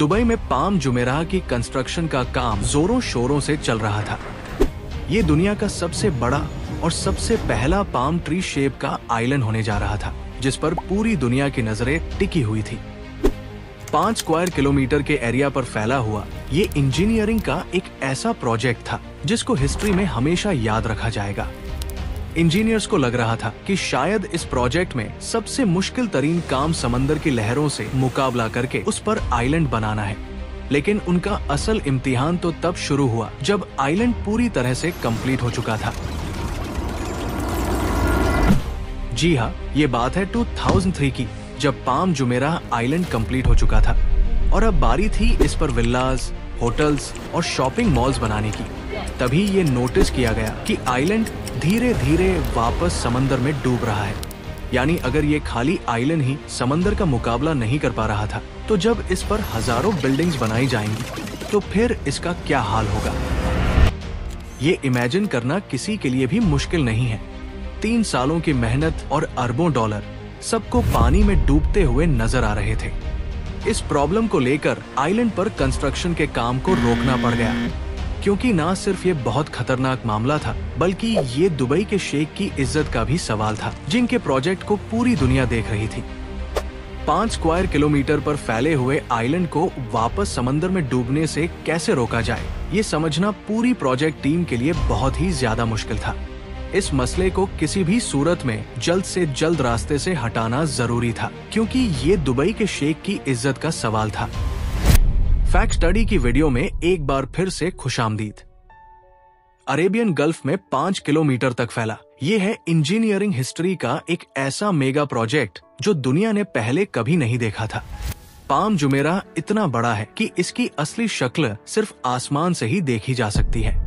Dubai में palm Jumeirah की construction का काम जोरों शोरों से चल रहा था। ये दुनिया का सबसे बड़ा और सबसे पहला पाम ट्री शेप का आइलैंड होने जा रहा था, जिस पर पूरी दुनिया की नजरें टिकी हुई थी। 5 स्क्वायर किलोमीटर के एरिया पर फैला हुआ ये इंजीनियरिंग का एक ऐसा प्रोजेक्ट था जिसको हिस्ट्री में हमेशा याद रखा जाएगा। इंजीनियर्स को लग रहा था कि शायद इस प्रोजेक्ट में सबसे मुश्किल तरीन काम समंदर की लहरों से मुकाबला करके उस पर आइलैंड बनाना है, लेकिन उनका असल इम्तिहान तो तब शुरू हुआ जब आइलैंड पूरी तरह से कंप्लीट हो चुका था। जी हाँ, ये बात है 2003 की, जब पाम जुमेराह आइलैंड कंप्लीट हो चुका था और अब बारी थी इस पर विल्लास, होटल्स और शॉपिंग मॉल्स बनाने की। तभी ये नोटिस किया गया कि आइलैंड धीरे धीरे वापस समंदर में डूब रहा है। यानी अगर ये खाली आइलैंड ही समंदर का मुकाबला नहीं कर पा रहा था, तो जब इस पर हजारों बिल्डिंग्स बनाई जाएंगी तो फिर इसका क्या हाल होगा। ये इमेजिन करना किसी के लिए भी मुश्किल नहीं है। 3 सालों की मेहनत और अरबों डॉलर सबको पानी में डूबते हुए नजर आ रहे थे। इस प्रॉब्लम को लेकर आइलैंड पर कंस्ट्रक्शन के काम को रोकना पड़ गया, क्योंकि ना सिर्फ ये बहुत खतरनाक मामला था, बल्कि ये दुबई के शेख की इज्जत का भी सवाल था, जिनके प्रोजेक्ट को पूरी दुनिया देख रही थी। 5 स्क्वायर किलोमीटर पर फैले हुए आइलैंड को वापस समंदर में डूबने से कैसे रोका जाए, ये समझना पूरी प्रोजेक्ट टीम के लिए बहुत ही ज्यादा मुश्किल था। इस मसले को किसी भी सूरत में जल्द से जल्द रास्ते से हटाना जरूरी था, क्योंकि ये दुबई के शेख की इज्जत का सवाल था। फैक्ट स्टडी की वीडियो में एक बार फिर से खुशामदीद। अरेबियन गल्फ में 5 किलोमीटर तक फैला ये है इंजीनियरिंग हिस्ट्री का एक ऐसा मेगा प्रोजेक्ट जो दुनिया ने पहले कभी नहीं देखा था। पाम जुमेराह इतना बड़ा है कि इसकी असली शक्ल सिर्फ आसमान से ही देखी जा सकती है।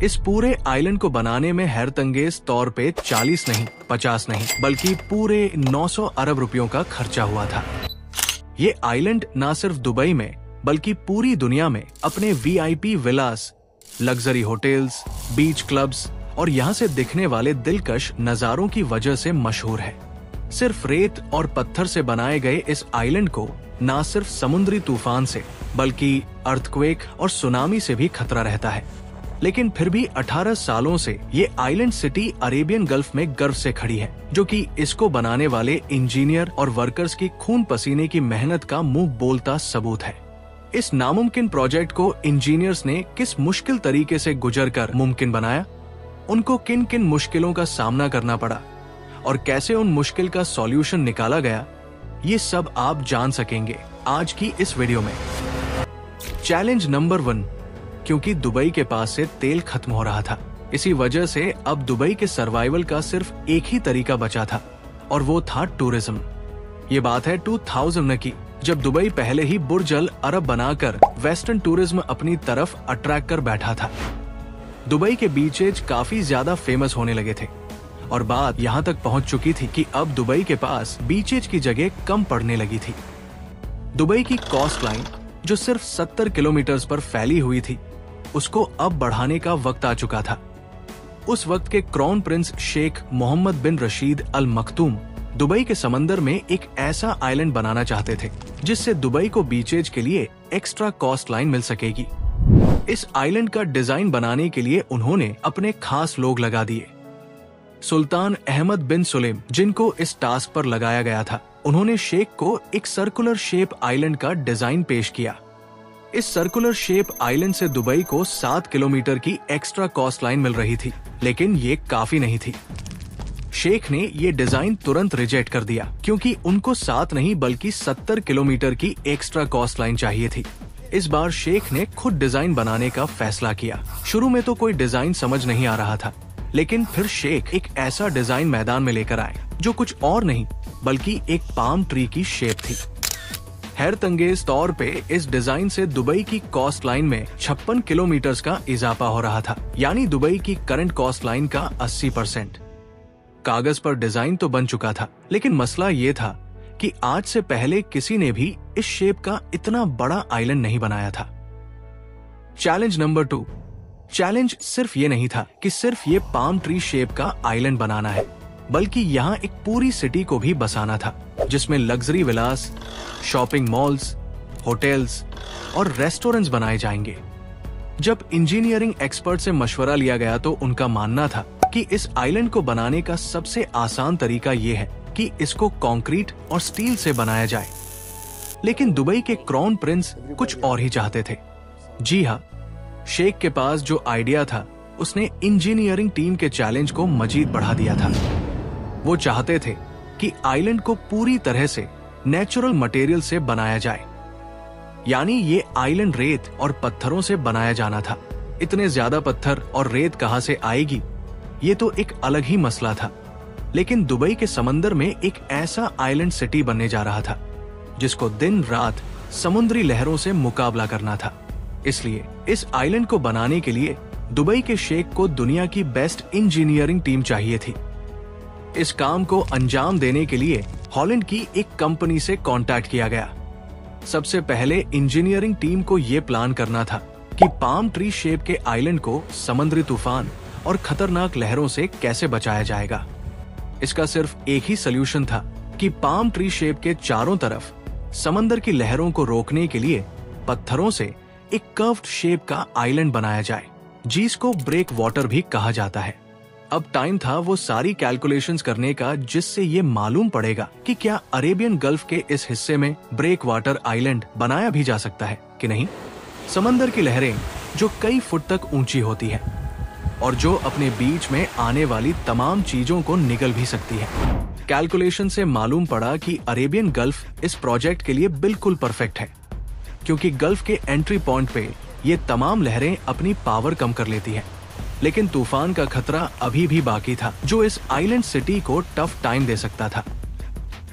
इस पूरे आइलैंड को बनाने में हैरतंगेज तौर पे 40 नहीं, 50 नहीं, बल्कि पूरे 900 अरब रुपयों का खर्चा हुआ था। ये आइलैंड न सिर्फ दुबई में बल्कि पूरी दुनिया में अपने VIP विलास, लग्जरी होटल्स, बीच क्लब्स और यहाँ से दिखने वाले दिलकश नजारों की वजह से मशहूर है। सिर्फ रेत और पत्थर से बनाए गए इस आइलैंड को न सिर्फ समुद्री तूफान से बल्कि अर्थक्वेक और सुनामी से भी खतरा रहता है, लेकिन फिर भी 18 सालों से ये आइलैंड सिटी अरेबियन गल्फ में गर्व से खड़ी है, जो कि इसको बनाने वाले इंजीनियर और वर्कर्स की खून पसीने की मेहनत का मुंह बोलता सबूत है। इस नामुमकिन प्रोजेक्ट को इंजीनियर्स ने किस मुश्किल तरीके से गुजरकर मुमकिन बनाया, उनको किन किन मुश्किलों का सामना करना पड़ा और कैसे उन मुश्किल का सॉल्यूशन निकाला गया, ये सब आप जान सकेंगे आज की इस वीडियो में। चैलेंज नंबर 1, क्योंकि दुबई के पास से तेल खत्म हो रहा था, इसी वजह से अब दुबई के सर्वाइवल का सिर्फ एक ही तरीका बचा था और वो था टूरिज्म। ये बात है 2000 की, जब दुबई पहले ही बुर्ज अल अरब बनाकर वेस्टर्न टूरिज्म अपनी तरफ अट्रैक्ट कर बैठा था। दुबई के बीचेज काफी ज्यादा फेमस होने लगे थे और बात यहाँ तक पहुँच चुकी थी कि अब दुबई के पास बीचेज की जगह कम पड़ने लगी थी। दुबई की कोस्ट लाइन जो सिर्फ 70 किलोमीटर पर फैली हुई थी, उसको अब बढ़ाने का वक्त आ चुका था। उस वक्त के क्राउन प्रिंस शेख मोहम्मद बिन रशीद अल मखतूम दुबई के समंदर में एक ऐसा आइलैंड बनाना चाहते थे जिससे दुबई को बीचेज के लिए एक्स्ट्रा कोस्ट लाइन मिल सकेगी। इस आइलैंड का डिजाइन बनाने के लिए उन्होंने अपने खास लोग लगा दिए। सुल्तान अहमद बिन सुलेम, जिनको इस टास्क पर लगाया गया था, उन्होंने शेख को एक सर्कुलर शेप आइलैंड का डिजाइन पेश किया। इस सर्कुलर शेप आइलैंड से दुबई को 7 किलोमीटर की एक्स्ट्रा कोस्ट लाइन मिल रही थी, लेकिन ये काफी नहीं थी। शेख ने ये डिजाइन तुरंत रिजेक्ट कर दिया, क्योंकि उनको 7 नहीं बल्कि 70 किलोमीटर की एक्स्ट्रा कोस्ट लाइन चाहिए थी। इस बार शेख ने खुद डिजाइन बनाने का फैसला किया। शुरू में तो कोई डिजाइन समझ नहीं आ रहा था, लेकिन फिर शेख एक ऐसा डिजाइन मैदान में लेकर आए जो कुछ और नहीं बल्कि एक पाम ट्री की शेप थी। हैरतंगेज तौर पे इस डिजाइन से दुबई की कोस्ट लाइन में 56 किलोमीटर का इजाफा हो रहा था, यानी दुबई की करंट कोस्ट लाइन का 80%। कागज पर डिजाइन तो बन चुका था, लेकिन मसला ये था कि आज से पहले किसी ने भी इस शेप का इतना बड़ा आइलैंड नहीं बनाया था। Challenge number 2। चैलेंज सिर्फ ये नहीं था कि सिर्फ ये पाम ट्री शेप का आइलैंड बनाना है, बल्कि यहाँ एक पूरी सिटी को भी बसाना था, जिसमें लग्जरी विलास, शॉपिंग मॉल्स, होटल्स और रेस्टोरेंट्स बनाए जाएंगे। जब इंजीनियरिंग एक्सपर्ट से मशवरा लिया गया तो उनका मानना था कि इस आइलैंड को बनाने का सबसे आसान तरीका यह है कि इसको कंक्रीट और स्टील से बनाया जाए। लेकिन दुबई के क्राउन प्रिंस कुछ और ही चाहते थे। जी हाँ, शेख के पास जो आइडिया था उसने इंजीनियरिंग टीम के चैलेंज को मजीद बढ़ा दिया था। वो चाहते थे कि आइलैंड को पूरी तरह से नेचुरल मटेरियल से बनाया जाए, यानी ये आइलैंड रेत और पत्थरों से बनाया जाना था। इतने ज्यादा पत्थर और रेत कहां से आएगी, ये तो एक अलग ही मसला था। लेकिन दुबई के समंदर में एक ऐसा आइलैंड सिटी बनने जा रहा था जिसको दिन रात समुद्री लहरों से मुकाबला करना था। इसलिए इस आइलैंड को बनाने के लिए दुबई के शेख को दुनिया की बेस्ट इंजीनियरिंग टीम चाहिए थी। इस काम को अंजाम देने के लिए हॉलैंड की एक कंपनी से कांटेक्ट किया गया। सबसे पहले इंजीनियरिंग टीम को यह प्लान करना था कि पाम ट्री शेप के आइलैंड को समुद्री तूफान और खतरनाक लहरों से कैसे बचाया जाएगा। इसका सिर्फ एक ही सलूशन था कि पाम ट्री शेप के चारों तरफ समंदर की लहरों को रोकने के लिए पत्थरों से एक कर्व्ड शेप का आइलैंड बनाया जाए, जिसको ब्रेक वाटर भी कहा जाता है। अब टाइम था वो सारी कैलकुलेशंस करने का जिससे ये मालूम पड़ेगा कि क्या अरेबियन गल्फ के इस हिस्से में ब्रेक वाटर आइलैंड बनाया भी जा सकता है कि नहीं। समंदर की लहरें जो कई फुट तक ऊंची होती है और जो अपने बीच में आने वाली तमाम चीजों को निगल भी सकती है। कैलकुलेशन से मालूम पड़ा कि अरेबियन गल्फ इस प्रोजेक्ट के लिए बिल्कुल परफेक्ट है, क्योंकि गल्फ के एंट्री पॉइंट पे ये तमाम लहरें अपनी पावर कम कर लेती हैं। लेकिन तूफान का खतरा अभी भी बाकी था जो इस आइलैंड सिटी को टफ टाइम दे सकता था।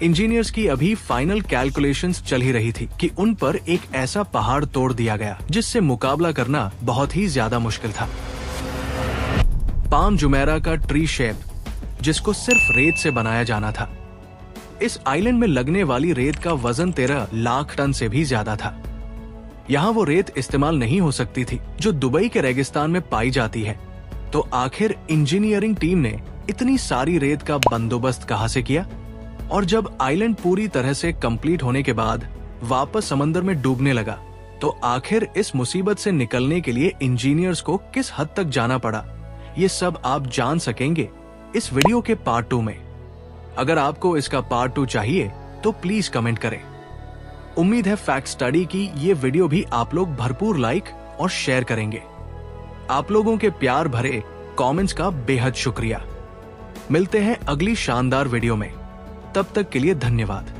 इंजीनियर्स की अभी फाइनल कैलकुलेशंस चल ही रही थी कि उन पर एक ऐसा पहाड़ तोड़ दिया गया जिससे मुकाबला करना बहुत ही ज्यादा मुश्किल था। पाम जुमेरा का ट्री शेप, जिसको सिर्फ रेत से बनाया जाना था। इस आइलैंड में लगने वाली रेत का वजन 13 लाख टन से भी ज्यादा था। यहाँ वो रेत इस्तेमाल नहीं हो सकती थी जो दुबई के रेगिस्तान में पाई जाती है। तो आखिर इंजीनियरिंग टीम ने इतनी सारी रेत का बंदोबस्त कहां से किया? और जब आइलैंड पूरी तरह से कंप्लीट होने के बाद वापस समंदर में डूबने लगा, तो आखिर इस मुसीबत से निकलने के लिए इंजीनियर्स को किस हद तक जाना पड़ा, ये सब आप जान सकेंगे इस वीडियो के पार्ट 2 में। अगर आपको इसका पार्ट 2 चाहिए तो प्लीज कमेंट करें। उम्मीद है फैक्ट स्टडी की ये वीडियो भी आप लोग भरपूर लाइक और शेयर करेंगे। आप लोगों के प्यार भरे कमेंट्स का बेहद शुक्रिया। मिलते हैं अगली शानदार वीडियो में, तब तक के लिए धन्यवाद।